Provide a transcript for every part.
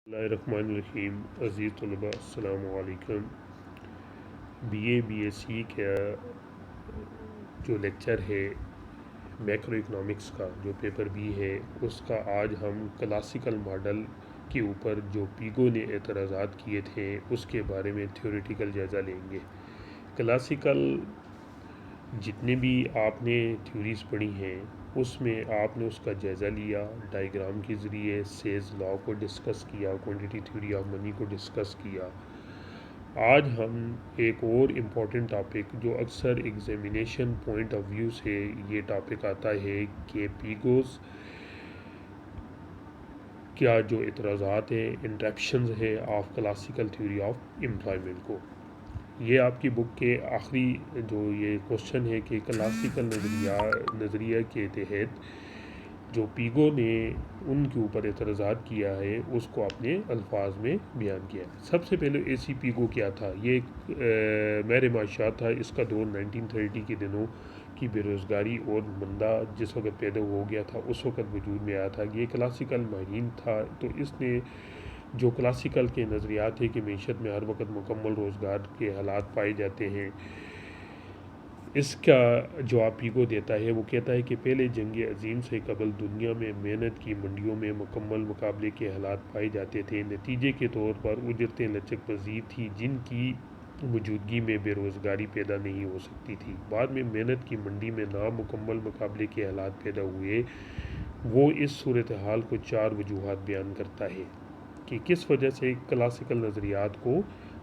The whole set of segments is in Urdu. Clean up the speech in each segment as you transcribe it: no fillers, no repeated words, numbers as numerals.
اللہ الرحمن الرحیم۔ عزیز طلباء السلام علیکم۔ بی ایس سی کا جو لیکچر ہے میکرو اکنامکس کا جو پیپر بی ہے اس کا آج ہم کلاسیکل ماڈل کے اوپر جو پیگو نے اعتراضات کیے تھے اس کے بارے میں تھیوریٹیکل جائزہ لیں گے۔ کلاسیکل جتنے بھی آپ نے تھیوریز پڑھی ہیں اس میں آپ نے اس کا جائزہ لیا، ڈائیگرام کے ذریعے سیز لا کو ڈسکس کیا، کوانٹیٹی تھیوری آف منی کو ڈسکس کیا۔ آج ہم ایک اور امپورٹنٹ ٹاپک جو اکثر ایگزامینیشن پوائنٹ آف ویو سے یہ ٹاپک آتا ہے کہ پیگوز کیا جو اعتراضات ہیں، انٹریکشنز ہیں of classical theory of employment کو۔ یہ آپ کی بک کے آخری جو یہ کوشچن ہے کہ کلاسیکل نظریہ کے تحت جو پیگو نے ان کے اوپر اعتراضات کیا ہے اس کو اپنے الفاظ میں بیان کیا ہے۔ سب سے پہلے اے سی پیگو کیا تھا؟ یہ ایک مہر معاشیات تھا۔ اس کا دور 1930 کے دنوں کی بے روزگاری اور مندہ جس وقت پیدا ہو گیا تھا اس وقت وجود میں آیا تھا۔ یہ کلاسیکل ماہرین تھا، تو اس نے جو کلاسیکل کے نظریات تھے کہ معیشت میں ہر وقت مکمل روزگار کے حالات پائے جاتے ہیں، اس کا جواب پیگو دیتا ہے۔ وہ کہتا ہے کہ پہلے جنگ عظیم سے قبل دنیا میں محنت کی منڈیوں میں مکمل مقابلے کے حالات پائے جاتے تھے۔ نتیجے کے طور پر اجرتیں لچک پذیر تھیں جن کی موجودگی میں بے روزگاری پیدا نہیں ہو سکتی تھی۔ بعد میں محنت کی منڈی میں نامکمل مقابلے کے حالات پیدا ہوئے۔ وہ اس صورتحال کو 4 وجوہات بیان کرتا ہے کہ کس وجہ سے کلاسیکل نظریات کو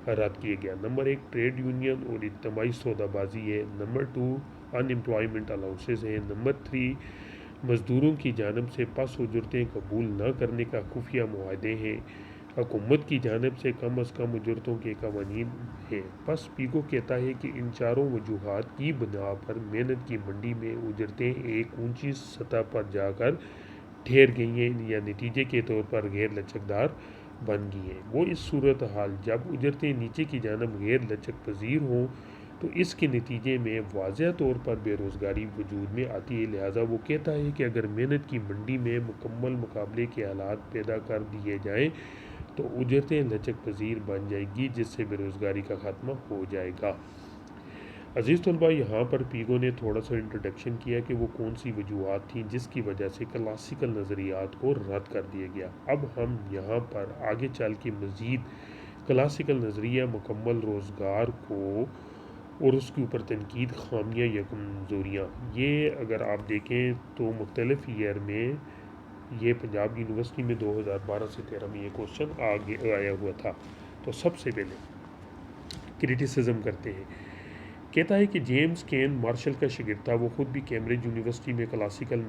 رد کیا گیا۔ نمبر 1 ٹریڈ یونین اور اجتماعی سودا بازی ہے۔ نمبر 2 ان امپلائمنٹ الاؤنسز ہے۔ نمبر 3 مزدوروں کی جانب سے پس اجرتیں قبول نہ کرنے کا خفیہ معاہدے ہیں۔ حکومت کی جانب سے کم از کم اجرتوں کے قوانین ہیں۔ پس پیگو کہتا ہے کہ ان چاروں وجوہات کی بنا پر محنت کی منڈی میں اجرتیں ایک اونچی سطح پر جا کر ٹھہر گئی ہیں یا نتیجے کے طور پر غیر لچکدار بن گئی ہیں۔ وہ اس صورتحال جب اجرتیں نیچے کی جانب غیر لچک پذیر ہوں تو اس کے نتیجے میں واضح طور پر بے روزگاری وجود میں آتی ہے۔ لہٰذا وہ کہتا ہے کہ اگر محنت کی منڈی میں مکمل مقابلے کے حالات پیدا کر دیے جائیں تو اجرتیں لچک پذیر بن جائیں گی جس سے بے روزگاری کا خاتمہ ہو جائے گا۔ عزیز طلباء، یہاں پر پیگو نے تھوڑا سا انٹروڈکشن کیا کہ وہ کون سی وجوہات تھیں جس کی وجہ سے کلاسیکل نظریات کو رد کر دیا گیا۔ اب ہم یہاں پر آگے چل کے مزید کلاسیکل نظریہ مکمل روزگار کو اور اس کے اوپر تنقید، خامیاں یا کمزوریاں، یہ اگر آپ دیکھیں تو مختلف ایئر میں یہ پنجاب یونیورسٹی میں 2012 سے 13 میں یہ کوشچن آگے آیا ہوا تھا۔ تو سب سے پہلے کرٹیسزم کرتے ہیں۔ کہتا ہے کہ جیمز کین مارشل کا شاگرد تھا۔ وہ خود بھی کیمبرج یونیورسٹی میں کلاسیکل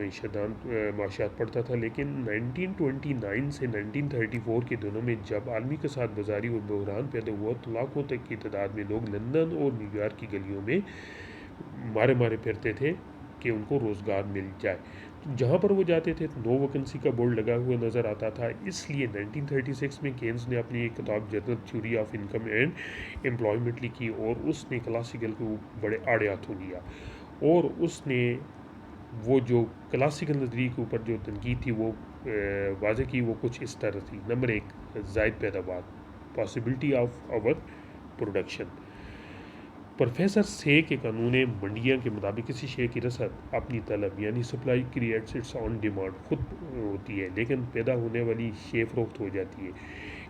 معاشیات پڑھتا تھا، لیکن 1929 سے 1934 کے دنوں میں جب عالمی کساد بازاری اور بحران پیدا ہوا تو لاکھوں تک کی تعداد میں لوگ لندن اور نیو یارک کی گلیوں میں مارے پھرتے تھے کہ ان کو روزگار مل جائے۔ جہاں پر وہ جاتے تھے نو ویکنسی کا بورڈ لگا ہوا نظر آتا تھا۔ اس لیے 1936 میں کینز نے اپنی ایک کتاب general theory of income and employment لکھی اور اس نے کلاسیکل کو بڑے آڑے ہاتھوں لیا اور اس نے وہ جو کلاسیکل نظریے کے اوپر جو تنقید تھی وہ واضح کی۔ وہ کچھ اس طرح تھی۔ نمبر 1 زائد پیداوار، possibility of over production. Professor سے کے قانون منڈیاں کے مطابق کسی شے کی رسد اپنی طلب یعنی supply creates its own demand خود ہوتی ہے، لیکن پیدا ہونے والی شے فروخت ہو جاتی ہے۔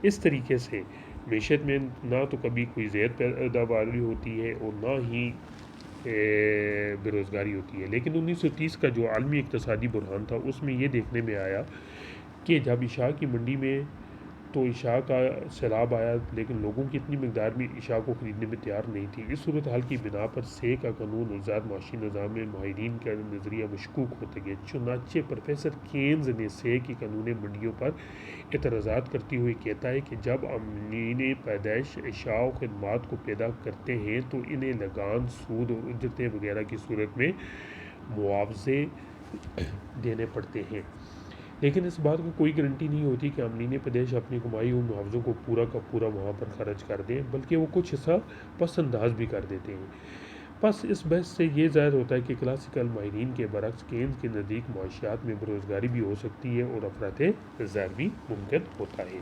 اس طریقے سے معیشت میں نہ تو کبھی کوئی زائد پیداواری ہوتی ہے اور نہ ہی بے روزگاری ہوتی ہے۔ لیکن 1930 کا جو عالمی اقتصادی بحران تھا اس میں یہ دیکھنے میں آیا کہ جب اشیاء کی منڈی میں تو اشیاء کا سیلاب آیا لیکن لوگوں کی اتنی مقدار میں اشیاء کو خریدنے میں تیار نہیں تھی۔ اس صورتحال کی بنا پر سے کا قانون اور زائد معاشی نظام میں ماہرین کا نظریہ مشکوک ہوتے گئے۔ چنانچہ پروفیسر کینز نے سے کی قانون منڈیوں پر اعتراضات کرتے ہوئے کہتا ہے کہ جب عاملین پیدائش اشیاء و خدمات کو پیدا کرتے ہیں تو انہیں لگان، سود اور اجرتیں وغیرہ کی صورت میں معاوضے دینے پڑتے ہیں، لیکن اس بات کو کوئی گارنٹی نہیں ہوتی کہ عاملین پیدائش اپنی کمائی ہوئی معاوضوں کو پورا کا پورا وہاں پر خرچ کر دیں، بلکہ وہ کچھ حصہ پس انداز بھی کر دیتے ہیں۔ پس اس بحث سے یہ ظاہر ہوتا ہے کہ کلاسیکل ماہرین کے برعکس کینز کے نزدیک معاشیات میں بے روزگاری بھی ہو سکتی ہے اور افراط زر بھی ممکن ہوتا ہے۔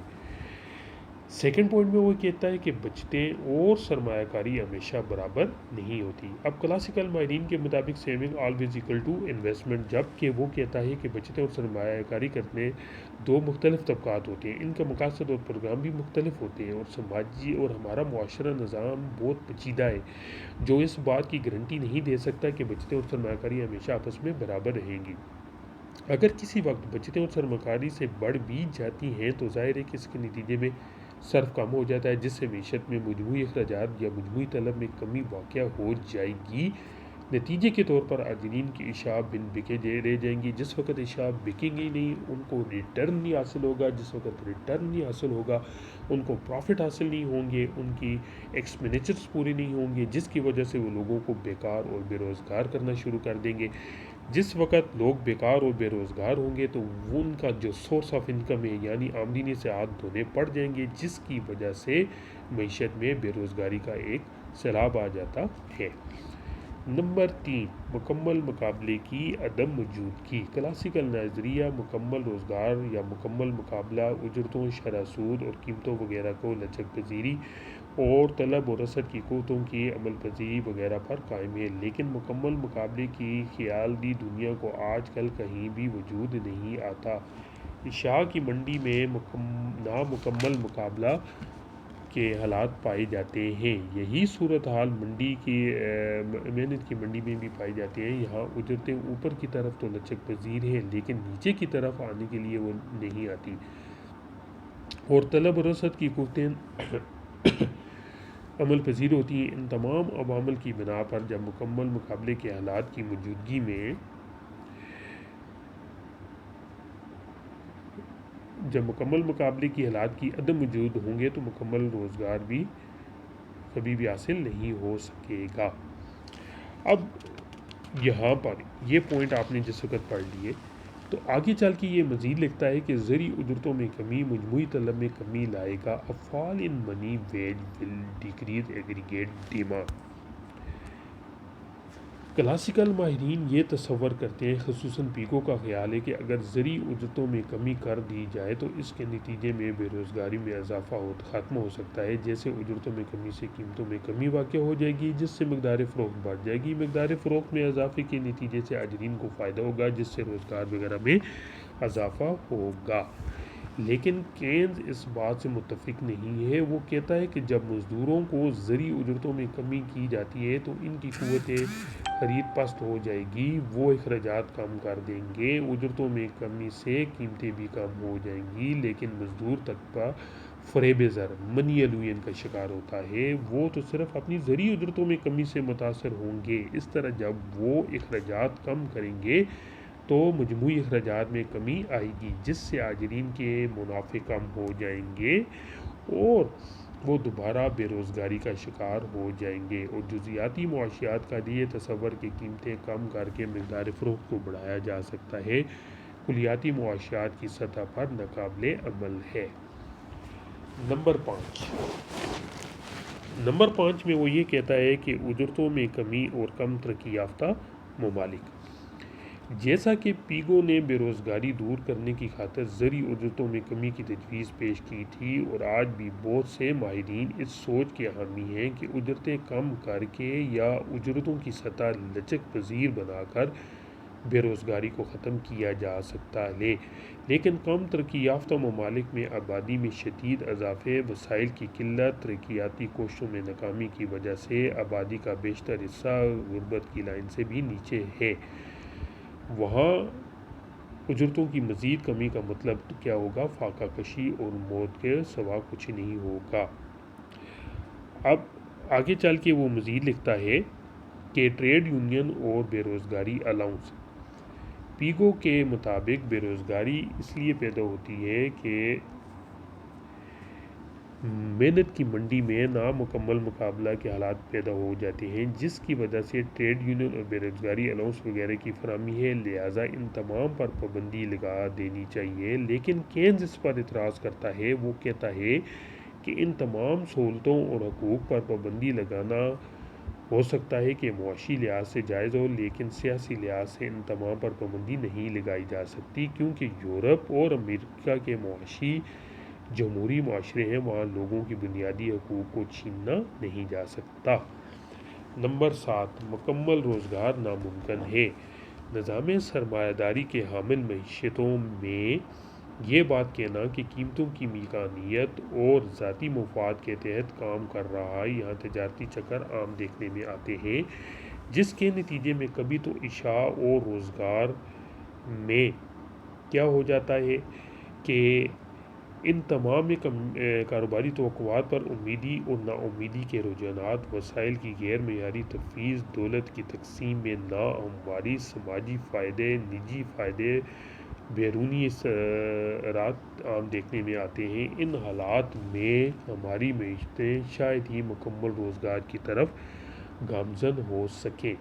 سیکنڈ پوائنٹ میں وہ کہتا ہے کہ بچتیں اور سرمایہ کاری ہمیشہ برابر نہیں ہوتی. اب کلاسیکل ماہرین کے مطابق saving always equal to investment, جبکہ وہ کہتا ہے کہ بچتیں اور سرمایہ کاری کرنے دو مختلف طبقات ہوتے ہیں، ان کا مقاصد اور پروگرام بھی مختلف ہوتے ہیں، اور سماجی اور ہمارا معاشرہ نظام بہت پیچیدہ ہے جو اس بات کی گارنٹی نہیں دے سکتا کہ بچتیں اور سرمایہ کاری ہمیشہ آپس میں برابر رہیں گی. اگر کسی وقت بچتیں اور سرمایہ کاری سے بڑھ بھی جاتی ہیں تو ظاہر ہے کہ اس کے نتیجے میں صرف کم ہو جاتا ہے، جس سے معیشت میں مجموعی اخراجات یا مجموعی طلب میں کمی واقع ہو جائے گی. نتیجے کے طور پر عاجلین کی اشیاء بن بکے رہ جائیں گی. جس وقت اشیاء بکیں گی نہیں ان کو ریٹرن نہیں حاصل ہوگا، جس وقت ریٹرن نہیں حاصل ہوگا ان کو پروفٹ حاصل نہیں ہوں گے، ان کی ایکسپینڈیچرز پوری نہیں ہوں گے، جس کی وجہ سے وہ لوگوں کو بیکار اور بے روزگار کرنا شروع کر دیں گے. جس وقت لوگ بیکار اور بے روزگار ہوں گے تو وہ ان کا جو سورس آف انکم ہے یعنی آمدنی سے ہاتھ دھونے پڑ جائیں گے، جس کی وجہ سے معیشت میں بے روزگاری کا ایک سیلاب آ جاتا ہے. نمبر 3، مکمل مقابلے کی عدم موجودگی. کلاسیکل نظریہ مکمل روزگار یا مکمل مقابلہ اجرتوں، شرح سود اور قیمتوں وغیرہ کو لچک پذیری اور طلب و رسد کی قوتوں کی عمل پذیری وغیرہ پر قائم ہے، لیکن مکمل مقابلے کی خیالی دنیا کو آج کل کہیں بھی وجود نہیں آتا. اشیاء کی منڈی میں نامکمل مقابلہ کے حالات پائے جاتے ہیں. یہی صورتحال محنت کی منڈی میں بھی پائی جاتی ہیں. یہاں اجرتیں اوپر کی طرف تو لچک پذیر ہیں لیکن نیچے کی طرف آنے کے لیے وہ نہیں آتی، اور طلب و رسد کی قوتیں عمل پذیر ہوتی ہیں. ان تمام عوامل کی بنا پر جب مکمل مقابلے کے حالات کی موجودگی میں جب مکمل مقابلے کی حالات کی عدم موجود ہوں گے تو مکمل روزگار بھی کبھی بھی حاصل نہیں ہو سکے گا. اب یہاں پر یہ پوائنٹ آپ نے جس وقت پڑھ لیے تو آگے چل کے یہ مزید لکھتا ہے کہ زرعی اجرتوں میں کمی مجموعی طلب میں کمی لائے گا. A fall in money wage will decrease aggregate demand. Classical ماہرین یہ تصور کرتے ہیں، خصوصاً پیکو کا خیال ہے، کہ اگر زرعی اجرتوں میں کمی کر دی جائے تو اس کے نتیجے میں بے روزگاری میں اضافہ ختم ہو سکتا ہے. جیسے اجرتوں میں کمی سے قیمتوں میں کمی واقع ہو جائے گی جس سے مقدار فروخت بڑھ جائے گی. مقدار فروخت میں اضافے کے نتیجے سے عاجلین کو فائدہ ہوگا جس سے روزگار وغیرہ میں اضافہ ہوگا. لیکن کینز اس بات سے متفق نہیں ہے. وہ کہتا ہے کہ جب مزدوروں کو زرعی اجرتوں میں کمی کی جاتی ہے تو ان کی قوت خرید پست ہو جائے گی، وہ اخراجات کم کر دیں گے. اجرتوں میں کمی سے قیمتیں بھی کم ہو جائیں گی، لیکن مزدور طبقہ فریب زر منی ایلوژن کا شکار ہوتا ہے. وہ تو صرف اپنی زرعی اجرتوں میں کمی سے متاثر ہوں گے. اس طرح جب وہ اخراجات کم کریں گے تو مجموعی اخراجات میں کمی آئے گی جس سے عاجلین کے منافع کم ہو جائیں گے اور وہ دوبارہ بے روزگاری کا شکار ہو جائیں گے. اور جزیاتی معاشیات کا یہ تصور کہ قیمتیں کم کر کے مقدار فروخت کو بڑھایا جا سکتا ہے کلیاتی معاشیات کی سطح پر ناقابل عمل ہے. نمبر 5 میں وہ یہ کہتا ہے کہ اجرتوں میں کمی اور کم ترقی یافتہ ممالک. جیسا کہ پیگو نے بے روزگاری دور کرنے کی خاطر زرعی اجرتوں میں کمی کی تجویز پیش کی تھی، اور آج بھی بہت سے ماہرین اس سوچ کے حامی ہیں کہ اجرتیں کم کر کے یا اجرتوں کی سطح لچک پذیر بنا کر بے روزگاری کو ختم کیا جا سکتا ہے. لیکن کم ترقی یافتہ ممالک میں آبادی میں شدید اضافے، وسائل کی قلت، ترقیاتی کوششوں میں ناکامی کی وجہ سے آبادی کا بیشتر حصہ غربت کی لائن سے بھی نیچے ہے. وہاں اجرتوں کی مزید کمی کا مطلب کیا ہوگا؟ فاقہ کشی اور موت کے سوا کچھ نہیں ہوگا. اب آگے چل کے وہ مزید لکھتا ہے کہ ٹریڈ یونین اور بے روزگاری الاؤنس. پیگو کے مطابق بے روزگاری اس لیے پیدا ہوتی ہے کہ محنت کی منڈی میں نامکمل مقابلہ کے حالات پیدا ہو جاتے ہیں جس کی وجہ سے ٹریڈ یونین اور بے روزگاری الاؤنس وغیرہ کی فراہمی ہے. لہٰذا ان تمام پر پابندی لگا دینی چاہیے. لیکن کینز اس پر اعتراض کرتا ہے. وہ کہتا ہے کہ ان تمام سہولتوں اور حقوق پر پابندی لگانا ہو سکتا ہے کہ معاشی لحاظ سے جائز ہو، لیکن سیاسی لحاظ سے ان تمام پر پابندی نہیں لگائی جا سکتی کیونکہ یورپ اور امریکہ کے معاشی جمہوری معاشرے ہیں وہاں لوگوں کی بنیادی حقوق کو چھیننا نہیں جا سکتا۔ نمبر 7، مکمل روزگار ناممکن ہے۔ نظام سرمایہ داری کے حامل معیشتوں میں یہ بات کہنا کہ قیمتوں کی ملکانیت اور ذاتی مفاد کے تحت کام کر رہا ہے، یہاں تجارتی چکر عام دیکھنے میں آتے ہیں، جس کے نتیجے میں کبھی تو اشاع اور روزگار میں کیا ہو جاتا ہے کہ ان تمام کاروباری توقعات پر امیدی اور نا امیدی کے رجحانات، وسائل کی غیر معیاری تفویض، دولت کی تقسیم میں ناہمواری، سماجی فائدے، نجی فائدے، بیرونی اثرات عام دیکھنے میں آتے ہیں۔ ان حالات میں ہماری معیشتیں شاید ہی مکمل روزگار کی طرف گامزن ہو سکیں۔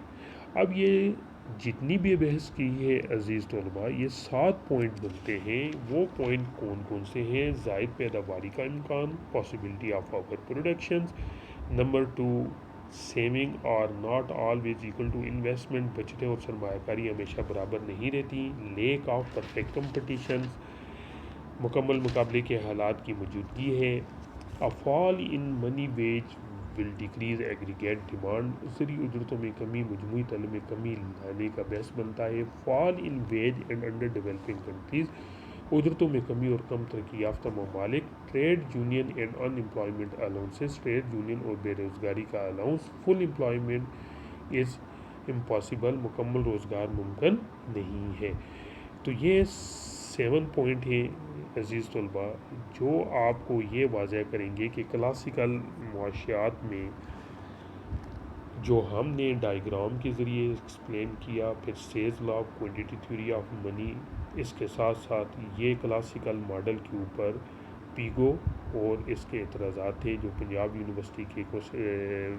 اب یہ جتنی بھی بحث کی ہے عزیز طلباء، یہ 7 پوائنٹ بنتے ہیں۔ وہ پوائنٹ کون کون سے ہیں؟ زائد پیداواری کا امکان، possibility of over productions. Number 2، saving are not always equal to investment, بچتیں اور سرمایہ کاری ہمیشہ برابر نہیں رہتی۔ لیک آف پرفیکٹ کمپٹیشنز، مکمل مقابلے کے حالات کی موجودگی ہے۔ A fall in money wage will decrease aggregate demand، زرعی اجرتوں میں کمی مجموعی طلب میں کمی لانے کا باعث بنتا ہے۔ Fall in wage in under developing countries، اجرتوں میں کمی اور کم ترقی یافتہ ممالک۔ Trade union and unemployment allowances, trade union اور بے روزگاری کا allowance. Full employment is impossible, مکمل روزگار ممکن نہیں ہے۔ تو یہ 7 پوائنٹ ہیں عزیز طلباء، جو آپ کو یہ واضح کریں گے کہ کلاسیکل معاشیات میں جو ہم نے ڈائیگرام کے ذریعے ایکسپلین کیا، پھر Say's law of quantity theory of money, اس کے ساتھ ساتھ یہ کلاسیکل ماڈل کے اوپر پیگو اور اس کے اعتراضات تھے جو پنجاب یونیورسٹی کے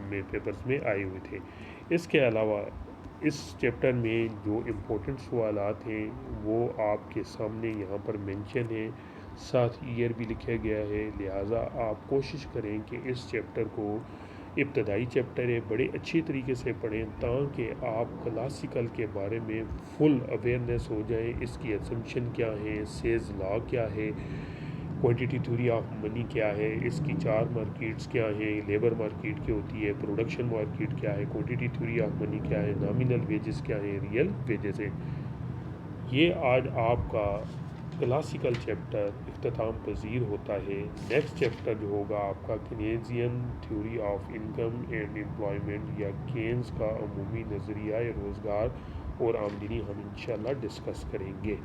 میں پیپرز میں آئے ہوئے تھے۔ اس کے علاوہ اس چیپٹر میں جو امپورٹنٹ سوالات ہیں وہ آپ کے سامنے یہاں پر مینشن ہیں، ساتھ ایئر بھی لکھا گیا ہے، لہٰذا آپ کوشش کریں کہ اس چیپٹر کو، ابتدائی چیپٹر ہے، بڑے اچھی طریقے سے پڑھیں تاکہ آپ کلاسیکل کے بارے میں فل اویئرنیس ہو جائیں، اس کی اسمپشن کیا ہے، سیز لا کیا ہے، کوانٹیٹی تھیوری آف منی کیا ہے، اس کی 4 مارکیٹس کیا ہیں، لیبر مارکیٹ کیا ہوتی ہے، پروڈکشن مارکیٹ کیا ہے، کوانٹیٹی تھیوری آف منی کیا ہے، نامینل ویجز کیا ہیں، ریئل ویجز ہیں۔ یہ آج آپ کا کلاسیکل چیپٹر اختتام پذیر ہوتا ہے۔ نیکسٹ چیپٹر جو ہوگا آپ کا Keynesian theory of income and employment یا کینز کا عمومی نظریہ روزگار اور آمدنی، ہم انشاءاللہ ڈسکس کریں گے۔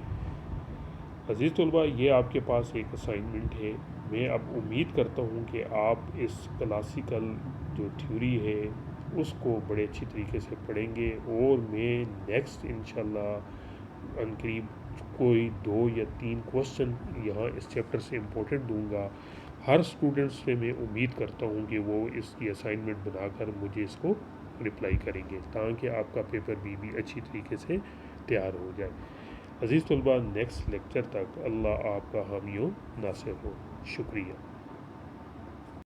عزیز طلباء، یہ آپ کے پاس ایک اسائنمنٹ ہے۔ میں اب امید کرتا ہوں کہ آپ اس کلاسیکل جو تھیوری ہے اس کو بڑے اچھی طریقے سے پڑھیں گے، اور میں نیکسٹ انشاءاللہ عنقریب کوئی 2 یا 3 کوسچن یہاں اس چیپٹر سے امپورٹنٹ دوں گا۔ ہر اسٹوڈنٹ سے میں امید کرتا ہوں کہ وہ اس کی اسائنمنٹ بنا کر مجھے اس کو رپلائی کریں گے تاکہ آپ کا پیپر بھی اچھی طریقے سے تیار ہو جائے۔ عزیز طلباء، نیکسٹ لیکچر تک اللہ آپ کا حامی و ناصر ہو۔ شکریہ۔